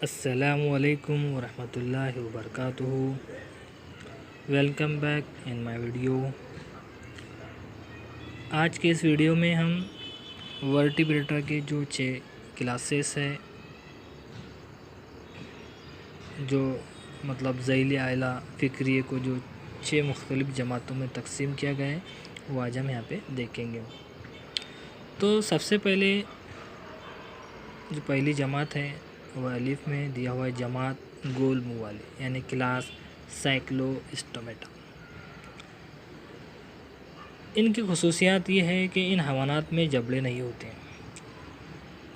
अस्सलामुअलैकुम वरहमतुल्लाहि वबरकातुहू। Welcome back in my video. आज के इस वीडियो में हम वर्टिब्रेटा के जो 6 क्लासेस है, जो मतलब ज़ैल आला फ़िक्रिये को जो 6 मुख्तलिफ़ जमातों में तकसीम किया गया है, वो आज हम यहाँ पे देखेंगे। तो सबसे पहले जो पहली जमात है वह अलिफ में दिया हुआ है जमात गोल मुँह वाले, यानी क्लास साइक्लोस्टोमेटा। इनकी खुसूसियात ये है कि इन हैवानात में जबड़े नहीं होते हैं,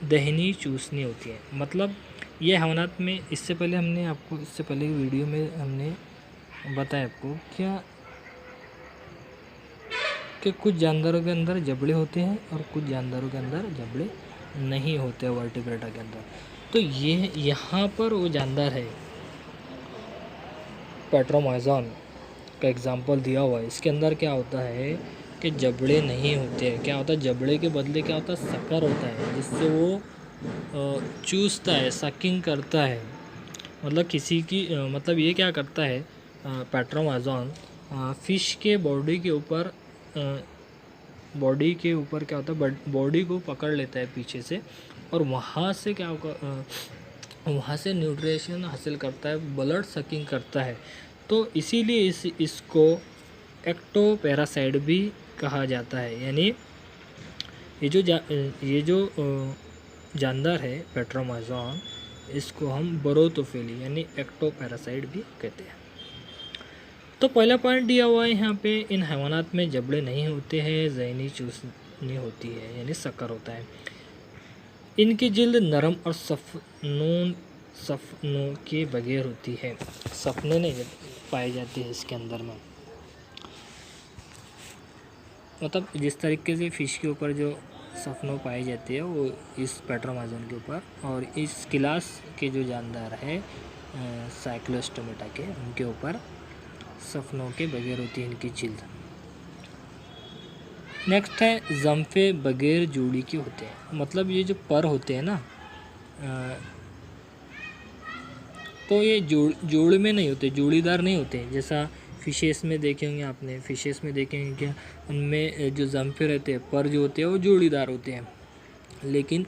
दहनी चूसनी होती है। मतलब ये हैवानात में इससे पहले की वीडियो में हमने बताया आपको क्या कि कुछ जानवरों के अंदर जबड़े होते हैं और कुछ जानवरों के अंदर जबड़े नहीं होते वर्टिब्रेटा के अंदर। तो ये यहाँ पर वो जानवर है, पेट्रोमाइज़ॉन का एग्जांपल दिया हुआ है। इसके अंदर क्या होता है कि जबड़े नहीं होते हैं। क्या होता है, जबड़े के बदले क्या होता है, शक्कर होता है, जिससे वो चूसता है, सकिंग करता है। मतलब किसी की मतलब ये क्या करता है, पेट्रोमाइज़ॉन फ़िश के बॉडी के ऊपर क्या होता है, बॉडी को पकड़ लेता है पीछे से, और वहाँ से क्या होगा, वहाँ से न्यूट्रिशन हासिल करता है, ब्लड सकिंग करता है। तो इसीलिए इसको एक्टोपैरासाइट भी कहा जाता है। यानी ये जो जानवर है पेट्रोमाइज़ॉन, इसको हम बरोटोफिली यानी एक्टोपैरासाइट भी कहते हैं। तो पहला पॉइंट दिया हुआ है यहाँ पे, इन हैवानात में जबड़े नहीं होते हैं, ज़हनी चूसनी होती है, यानी शक्कर होता है। इनकी जिल्द नरम और सफनों के बगैर होती है, सफने नहीं पाई जाती है इसके अंदर में। मतलब जिस तरीके से फ़िश के ऊपर जो सफनों पाई जाती है वो इस पेट्रोमाइज़ॉन के ऊपर, और इस क्लास के जो जानदार है साइक्लोस्टोमेटा के, उनके ऊपर सफनों के बगैर होती है इनकी जिल्द। नेक्स्ट है जंफे बगैर जोड़ी के होते हैं। मतलब ये जो पर होते हैं ना, तो ये जोड़ में नहीं होते, जोड़ीदार नहीं होते। जैसा फिशेस में देखे होंगे आपने, फिशेस में देखेंगे क्या, उनमें जो जंफे रहते हैं, पर जो होते हैं वो जोड़ीदार होते हैं। लेकिन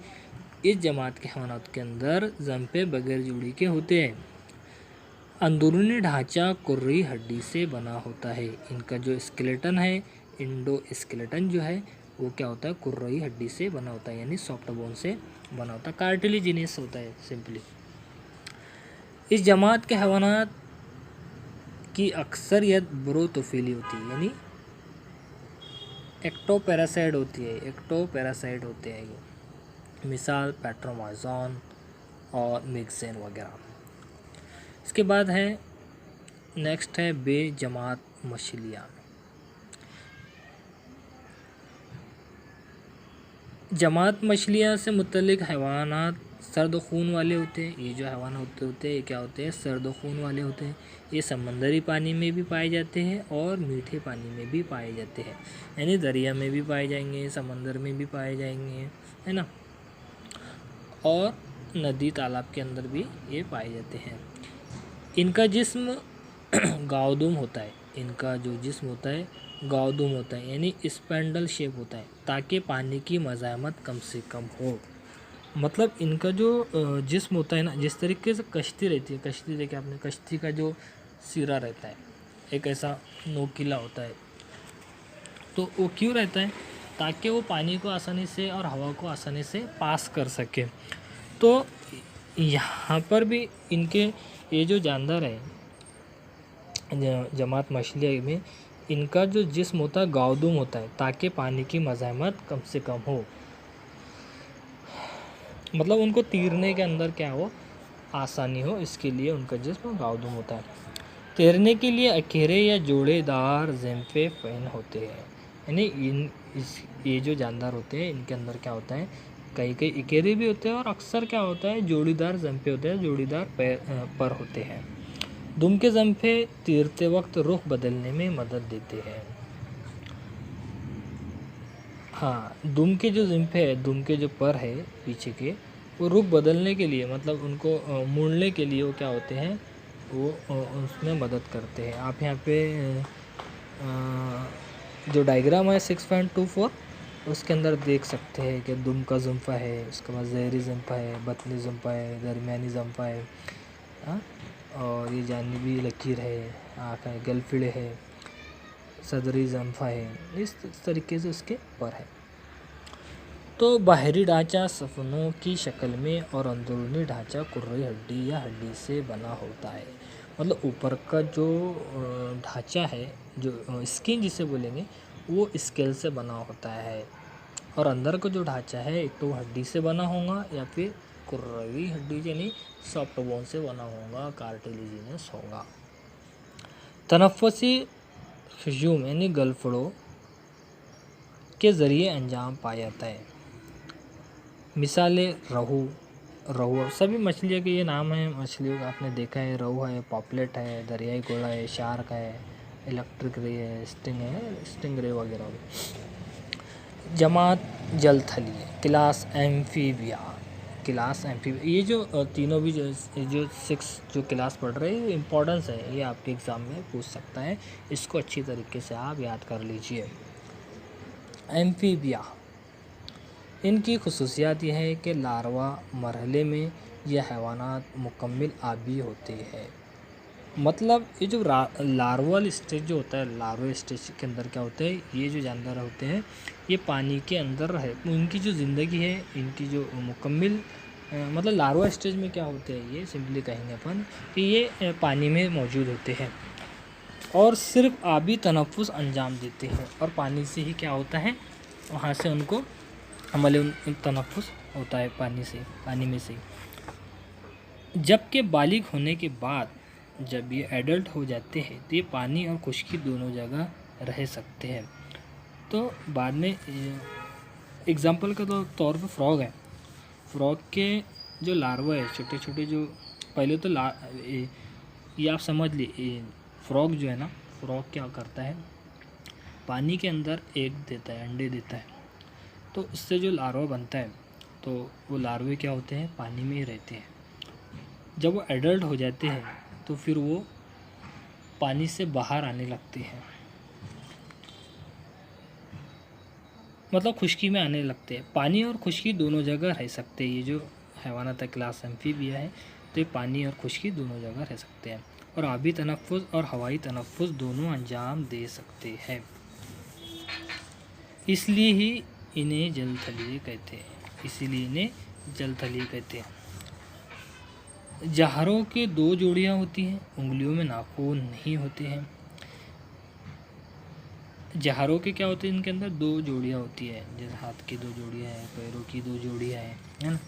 इस जमात के हैवानात के अंदर जंफे बगैर जोड़ी के होते हैं। अंदरूनी ढांचा कुर्री हड्डी से बना होता है। इनका जो स्केलेटन है, इंडोस्केलेटन जो है, वो क्या होता है, कुर्री हड्डी से बना होता है, यानी सॉफ्ट बोन से बना होता है, कार्टिलेजिनस होता है सिंपली। इस जमात के हैवानात की अक्सरियत बरोटोफिली होती है, यानी एक्टोपैरासाइट होते हैं ये। मिसाल पेट्रोमाइज़ॉन और मिक्सेन वगैरह। इसके बाद है नेक्स्ट है बेजमात मछलियाँ। जमात मछलियाँ से मुतल्लिक हैवानात सर्द खून वाले होते हैं। ये जो हैवान होते हैं ये क्या होते हैं, सर्द खून वाले होते हैं। ये समंदरी पानी में भी पाए जाते हैं और मीठे पानी में भी पाए जाते हैं, यानी दरिया में भी पाए जाएंगे, समंदर में भी पाए जाएंगे, है ना, और नदी तालाब के अंदर भी ये पाए जाते हैं। इनका जिस्म गाउदुम होता है। इनका जो जिस्म होता है गाउदुम होता है, यानी स्पैंडल शेप होता है, ताकि पानी की मज़ाहमत कम से कम हो। मतलब इनका जो जिस्म होता है ना, जिस तरीके से कश्ती रहती है, कश्ती देखिए आपने, कश्ती का जो सिरा रहता है एक ऐसा नोकीला होता है, तो वो क्यों रहता है, ताकि वो पानी को आसानी से और हवा को आसानी से पास कर सके। तो यहाँ पर भी इनके ये जो जानदार है जमात मछलियाँ में, इनका जो जिस्म होता है गाउदुम होता है, ताकि पानी की मज़ाहमत कम से कम हो। मतलब उनको तैरने के अंदर क्या हो, आसानी हो, इसके लिए उनका जिस्म गाउदुम होता है। तैरने के लिए अकेरे या जोड़ेदार ज़ेम्फे फ़ैन होते हैं, यानी ये जो जानदार होते हैं इनके अंदर क्या होता है, कई अकेरे भी होते हैं, और अक्सर क्या होता है जोड़ीदार ज़ेम्फे होते हैं, जोड़ीदार पर होते हैं। दुम के ज़ेम्फे तैरते वक्त रुख बदलने में मदद देते हैं। हाँ, दुम के जो ज़ेम्फे है, दुम के जो पर है पीछे के, वो रुख बदलने के लिए, मतलब उनको मोड़ने के लिए वो क्या होते हैं, वो उसमें मदद करते हैं। आप यहाँ पे जो डायग्राम है 6.24 उसके अंदर देख सकते हैं कि दुम का जुम्फा है, उसके बाद ज़हरी जुम्फा है, बतनी जुम्फा है, दरमियानी जुम्फा है, हाँ, और ये जानिबी लकीर है, आँख है, गलफिड़े है, सदरी जुम्फा है, इस तरीके से उसके पर है। तो बाहरी ढांचा सफनों की शक्ल में और अंदरूनी ढांचा कुर्री हड्डी या हड्डी से बना होता है। मतलब ऊपर का जो ढांचा है, जो स्किन जिसे बोलेंगे, वो स्केल से बना होता है, और अंदर का जो ढांचा है एक तो हड्डी से बना होगा या फिर कुर्रवी हड्डी यानी सॉफ्ट बोन से बना होगा, कार्टिलेजिनस होगा। तनफ़्फ़ुसी हजूम यानी गलफड़ों के ज़रिए अंजाम पाया जाता है। मिसालें रहू सभी मछलियों के ये नाम हैं, मछलियों का आपने देखा है, रहू है, पॉपलेट है, दरियाई घोड़ा है, शार्क है, इलेक्ट्रिक रे है, स्टिंग रे वगैरह। जमात जलथली, क्लास एम्फीबिया, ये जो तीनों भी जो 6 जो क्लास पढ़ रहे हैं, इम्पोर्टेंस है, ये आपके एग्ज़ाम में पूछ सकता है, इसको अच्छी तरीके से आप याद कर लीजिए। एम्फीबिया, इनकी खुसूसियात यह है कि लार्वा मरहले में यह हैवानात मुकम्मल आबी होते हैं। मतलब ये जो लार्वल स्टेज जो होता है, लार्वा स्टेज के अंदर क्या होता है, ये जो जानवर होते हैं ये पानी के अंदर है, उनकी जो ज़िंदगी है, इनकी जो मुकम्मल मतलब लार्वा स्टेज में क्या होते हैं, ये सिंपली कहेंगे अपन कि ये पानी में मौजूद होते हैं और सिर्फ आबी तनफ़ुस अंजाम देते हैं, और पानी से ही क्या होता है, वहाँ से उनको अमल तनफ़ुस होता है पानी में से। जबकि बालिग होने के बाद जब ये एडल्ट हो जाते हैं तो ये पानी और खुश्की दोनों जगह रह सकते हैं। तो बाद में एग्ज़ाम्पल के तौर पर फ्रॉग है, फ्रॉग के जो लार्वा है, छोटे छोटे जो पहले तो ये आप समझ लीजिए, फ्रॉग जो है ना, फ्रॉग क्या करता है, पानी के अंदर एग देता है, अंडे देता है, तो इससे जो लार्वा बनता है तो वो लार्वे क्या होते हैं, पानी में ही रहते हैं। जब वो एडल्ट हो जाते हैं तो फिर वो पानी से बाहर आने लगते हैं, मतलब खुश्की में आने लगते हैं। पानी और खुश्की दोनों जगह रह सकते हैं। ये जो हैवानात क्लास एम्फीबिया है तो ये पानी और खुश्की दोनों जगह रह सकते हैं, और आबी तनफ़ुस और हवाई तनफ़ुस दोनों अंजाम दे सकते हैं। इसलिए ही इन्हें जलथली कहते हैं। जहरों के 2 जोड़ियाँ होती हैं, उंगलियों में नाखून नहीं होते हैं। जहरों के क्या होते हैं, इनके अंदर 2 जोड़ियाँ होती है, जैसे हाथ की 2 जोड़ियाँ हैं, पैरों की 2 जोड़ियाँ हैं, है ना।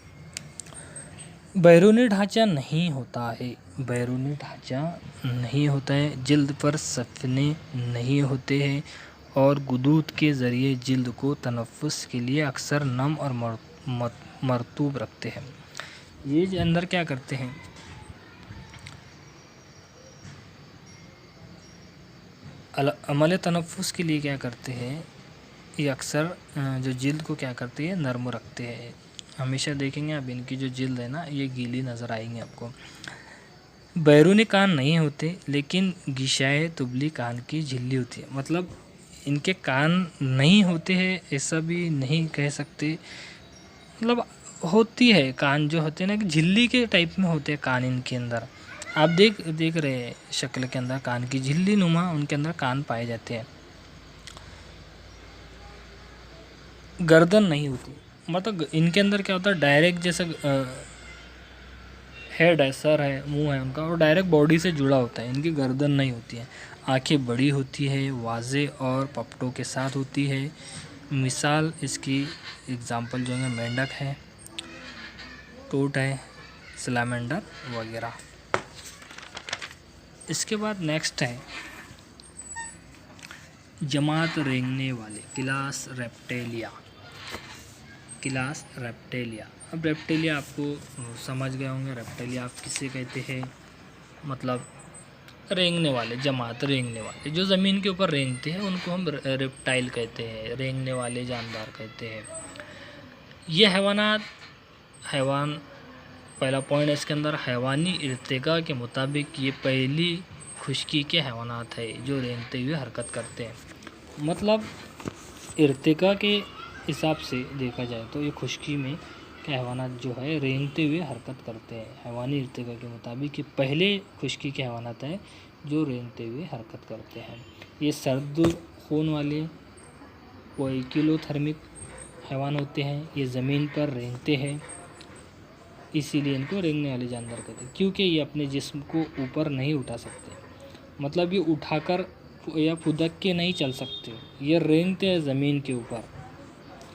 बैरूनी ढांचा नहीं होता है, जिल्द पर सफने नहीं होते हैं, और गुदूद के ज़रिए जिल्द को तनफ़ुस के लिए अक्सर नम और मरतूब रखते हैं। ये जो अंदर क्या करते हैं, अमल तनफ़ुस के लिए क्या करते हैं, ये अक्सर जो जिल्द को क्या करते हैं, नरम रखते हैं। हमेशा देखेंगे आप, इनकी जो जिल्द है ना, ये गीली नज़र आएंगी आपको। बैरूनी कान नहीं होते, लेकिन गिशाए तुबली कान की झिल्ली होती है। मतलब इनके कान नहीं होते हैं ऐसा भी नहीं कह सकते, मतलब होती है, कान जो होते हैं ना, कि झिल्ली के टाइप में होते हैं कान इनके अंदर। आप देख रहे हैं शक्ल के अंदर कान की झिल्ली नुमा उनके अंदर कान पाए जाते हैं। गर्दन नहीं होती, मतलब इनके अंदर क्या होता है, डायरेक्ट जैसे हेड है, सर है, मुंह है उनका, और डायरेक्ट बॉडी से जुड़ा होता है। इनकी गर्दन नहीं होती है। आंखें बड़ी होती है, वाजे और पपटों के साथ होती है। मिसाल इसकी एग्जांपल जो है मेंढक है, टोट है, सलामेंडर वगैरह। इसके बाद नेक्स्ट है जमात रेंगने वाले, क्लास रेप्टेलिया। अब रेप्टेलिया आपको समझ गए होंगे, रेप्टेलिया आप किसे कहते हैं, मतलब रेंगने वाले, जमात रेंगने वाले, जो ज़मीन के ऊपर रेंगते हैं उनको हम रेप्टाइल कहते हैं, रेंगने वाले जानदार कहते हैं। ये हैवानात हैवान, पहला पॉइंट है इसके अंदर, हैवानी इर्तिका के मुताबिक ये पहली खुश्की के हैवानात है जो रेंगते हुए हरकत करते हैं। मतलब इर्तिका के हिसाब से देखा जाए तो ये खुश्की में के हैवानात जो है रेंगते हुए हरकत करते हैं। हैवानी इर्तिका के मुताबिक ये पहले खुश्की के हैवानात है जो रेंगते हुए हरकत करते हैं। ये सर्द खून वाले पोइकिलोथर्मिक हैवान होते हैं। ये ज़मीन पर रेंगते हैं, इसीलिए इनको रेंगने वाले जानवर कहते हैं, क्योंकि ये अपने जिस्म को ऊपर नहीं उठा सकते। मतलब ये उठाकर या फुदक के नहीं चल सकते, ये रेंगते हैं ज़मीन के ऊपर,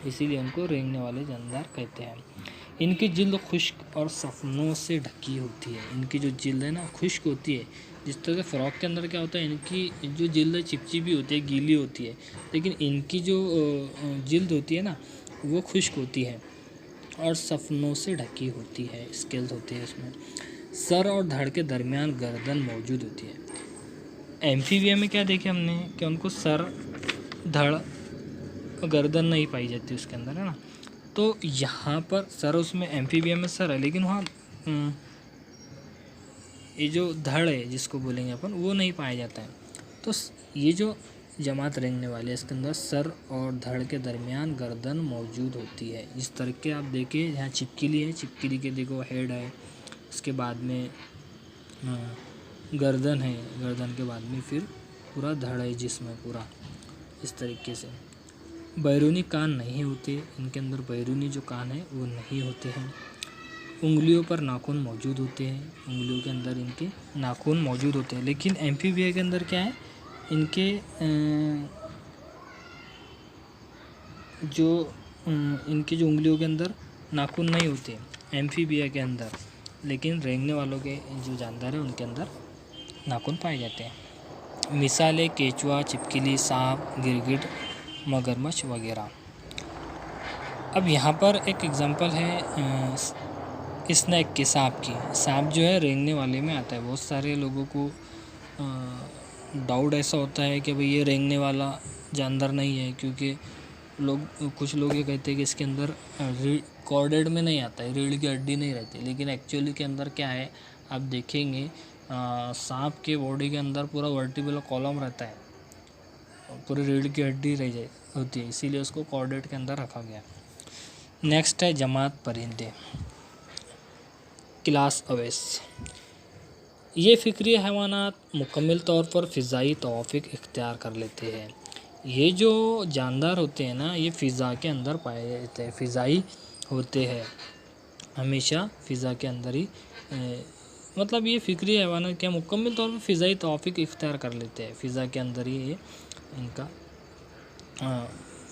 इसीलिए उनको रेंगने वाले जानवर कहते हैं। इनकी जिल्द खुश्क और सफनों से ढकी होती है। इनकी जो जिल्द है ना खुश्क होती है, जिस तरह से फ़्रॉक के अंदर क्या होता है, इनकी जो जिल्द चिपचिपी होती है, गीली होती है, लेकिन इनकी जो जिल्द होती है ना वो खुश्क होती है और सफनों से ढकी होती है, स्केल्स होती है इसमें। सर और धड़ के दरमियान गर्दन मौजूद होती है। एम्फीबिया में क्या देखे हमने कि उनको सर, धड़, गर्दन नहीं पाई जाती उसके अंदर, है ना। तो यहाँ पर सर, उसमें एम्फीबिया में सर है, लेकिन वहाँ ये जो धड़ है जिसको बोलेंगे अपन, वो नहीं पाया जाता है। तो ये जो जमात रेंगने वाले इसके अंदर सर और धड़ के दरमियान गर्दन मौजूद होती है। इस तरह के आप देखिए, यहाँ चिपकिली है, चिपकिली के देखो हेड है, उसके बाद में गर्दन है, गर्दन के बाद में फिर पूरा धड़ है जिसमें पूरा इस तरीके से। बैरूनी कान नहीं होते इनके अंदर, बैरूनी जो कान है वो नहीं होते हैं। उंगलियों पर नाखून मौजूद होते हैं, उंगलियों के अंदर इनके नाखून मौजूद होते हैं। लेकिन एम्फीबिया के अंदर क्या है, इनके इनकी जो उंगलियों के अंदर नाखून नहीं होते एम्फीबिया के अंदर, लेकिन रेंगने वालों के जो जानवर हैं उनके अंदर नाखून पाए जाते हैं। मिसालें केचुआ, छिपकली, सांप, गिरगिट, मगरमच्छ वगैरह। अब यहाँ पर एक एग्जांपल है स्नेक की, सांप की। सांप जो है रेंगने वाले में आता है। बहुत सारे लोगों को डाउट ऐसा होता है कि भाई ये रेंगने वाला जानवर नहीं है, क्योंकि कुछ लोग ये कहते हैं कि इसके अंदर कॉर्डेड में नहीं आता है, रीढ़ की हड्डी नहीं रहती, लेकिन एक्चुअली के अंदर क्या है आप देखेंगे, सांप के बॉडी के अंदर पूरा वर्टिब्रल कॉलम रहता है, पूरी रीढ़ की हड्डी रह जाए होती है, इसीलिए उसको कॉर्डेड के अंदर रखा गया। नेक्स्ट है जमात परिंदे, क्लास अवेस। ये फ़िक्री हैवानात मुकम्मल तौर पर फ़िज़ाई तौफ़ीक़ इख्तियार कर लेते हैं। ये जो जानदार होते हैं ना, ये फ़िज़ा के अंदर पाए जाते हैं, फ़िज़ाई होते हैं, हमेशा फ़िज़ा के अंदर ही मतलब ये फ़िक्री हैवानात क्या मुकम्मल तौर पर फ़िज़ाई तौफ़ीक़ इख्तियार कर लेते हैं। फ़िज़ा के अंदर ही ये इनका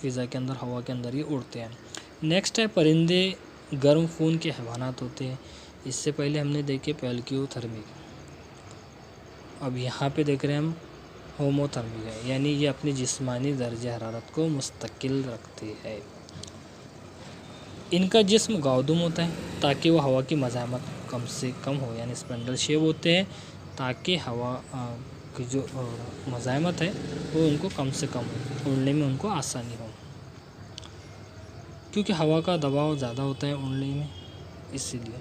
फ़िज़ा के अंदर, हवा के अंदर ही उड़ते हैं। नेक्स्ट है परिंदे गर्म खून के हैवानात होते हैं। इससे पहले हमने देखे पैल्कियोथर्मिक, अब यहाँ पे देख रहे हैं हम होमोथर्मिक है, यानी ये अपनी जिस्मानी दर्जे हरारत को मुस्तकिल रखती है। इनका जिस्म गाउदुम होता है ताकि वो हवा की मज़ाहमत कम से कम हो, यानी स्पेंडल शेप होते हैं ताकि हवा की जो मज़ाहमत है वो उनको कम से कम हो, उड़ने में उनको आसानी हो, क्योंकि हवा का दबाव ज़्यादा होता है उड़ने में, इसीलिए।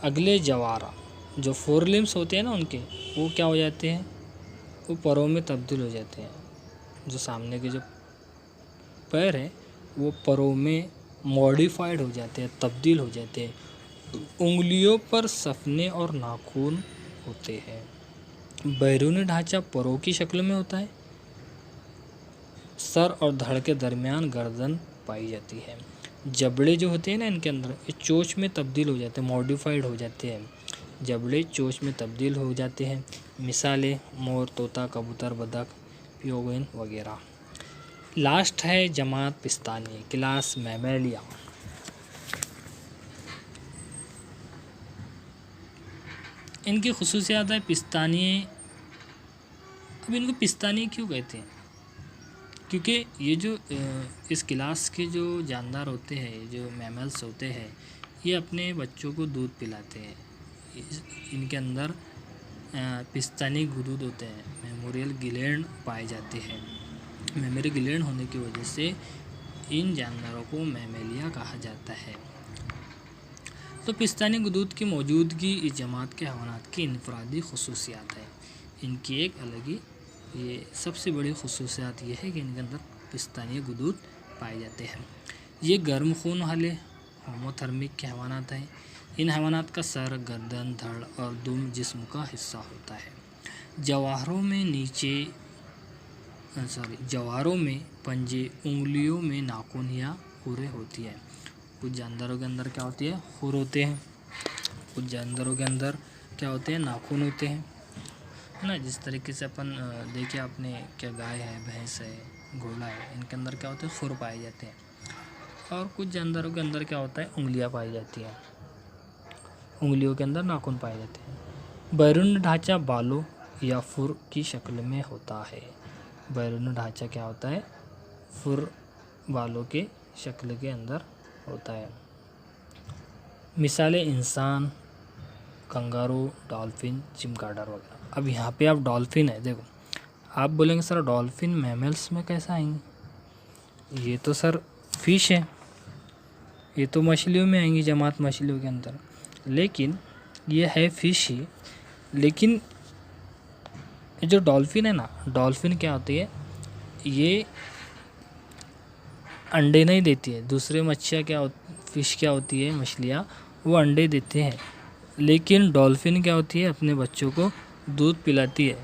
अगले जवारा, जो फोर लिम्स होते हैं ना उनके, वो क्या हो जाते हैं, वो परों में तब्दील हो जाते हैं। जो सामने के जो पैर है वो परों में मॉडिफाइड हो जाते हैं, तब्दील हो जाते हैं। उंगलियों पर सफने और नाखून होते हैं। बैरूनी ढांचा परों की शक्ल में होता है। सर और धड़ के दरमियान गर्दन पाई जाती है। जबड़े जो होते हैं ना इनके अंदर, ये चोंच में तब्दील हो जाते हैं, मॉडिफाइड हो जाते हैं। जबड़े चोंच में तब्दील हो जाते हैं। मिसालें मोर, तोता, कबूतर, बतख, पियोगन वगैरह। लास्ट है जमात पिस्तानी, क्लास मैमेलिया। इनकी खुसूसियात है पिस्तानी। अब इनको पिस्तानी क्यों कहते हैं, क्योंकि ये जो इस क्लास के जो जानदार होते हैं, जो मैमल्स होते हैं, ये अपने बच्चों को दूध पिलाते हैं। इनके अंदर पिस्तानी गुदूद होते हैं, मेमोरियल ग्लैंड पाए जाते हैं। मेमोरी ग्लैंड होने की वजह से इन जानदारों को मैमेलिया कहा जाता है। तो पिस्तानी गुदूद की मौजूदगी इस जमात के हैवानात की इनफरादी खसूसियात है। इनकी एक अलग ही ये सबसे बड़ी खसूसियात ये है कि इनके अंदर पिस्तानी गुदूद पाए जाते हैं। ये गर्म खून वाले होमोथर्मिक के हैवानात हैं। इन हैवानात का सर, गर्दन, धड़ और दुम जिस्म का हिस्सा होता है। जवारों में पंजे, उंगलियों में नाखून या खुरें होती है। कुछ जानवरों के अंदर क्या होती है, खुर होते हैं। कुछ जानवरों के अंदर क्या होते हैं, नाखून होते हैं, है ना। जिस तरीके से अपन देखिए आपने क्या गाय है, भैंस है, घोड़ा है, इनके अंदर क्या होते हैं, खुर पाए जाते हैं। और कुछ जानवरों के अंदर क्या होता है, उंगलियां पाई जाती हैं, उंगलियों के अंदर नाखून पाए जाते हैं। बैरून ढांचा बालों या फुर की शक्ल में होता है। बैरून ढांचा क्या होता है, फुर बालों के शक्ल के अंदर होता है। मिसालें इंसान, कंगारू, डॉल्फिन, चिमगाडर वगैरह। अब यहाँ पे आप डॉल्फिन है, देखो आप बोलेंगे सर डॉल्फिन मैमल्स में कैसे आएंगे, ये तो सर फिश है, ये तो मछलियों में आएंगी, जमात मछलियों के अंदर। लेकिन ये है फिश ही, लेकिन जो डॉल्फिन है ना, डॉल्फिन क्या होती है, ये अंडे नहीं देती है। दूसरे मच्छियाँ फिश क्या होती है, मछलियाँ वो अंडे देते हैं, लेकिन डॉल्फिन क्या होती है, अपने बच्चों को दूध पिलाती है।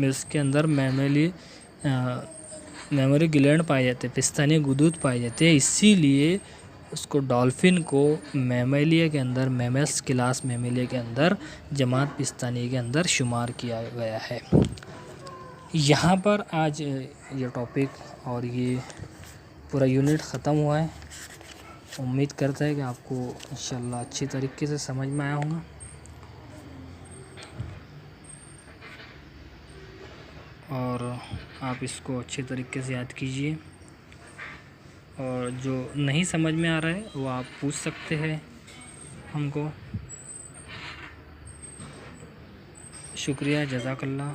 इसके अंदर मेमोरी ग्लैंड पाए जाते हैं, पिस्तानी गुदूद पाए जाते हैं। इसीलिए उसको डॉल्फिन को मैमेलिया के अंदर, मैमल्स क्लास मैमेलिया के अंदर, जमात पिस्तानी के अंदर शुमार किया गया है। यहाँ पर आज ये टॉपिक और ये पूरा यूनिट ख़त्म हुआ है। उम्मीद करता है कि आपको इंशाल्लाह अच्छी तरीके से समझ में आया होगा। और आप इसको अच्छे तरीके से याद कीजिए, और जो नहीं समझ में आ रहा है वो आप पूछ सकते हैं हमको। शुक्रिया, जज़ाकल्लाह।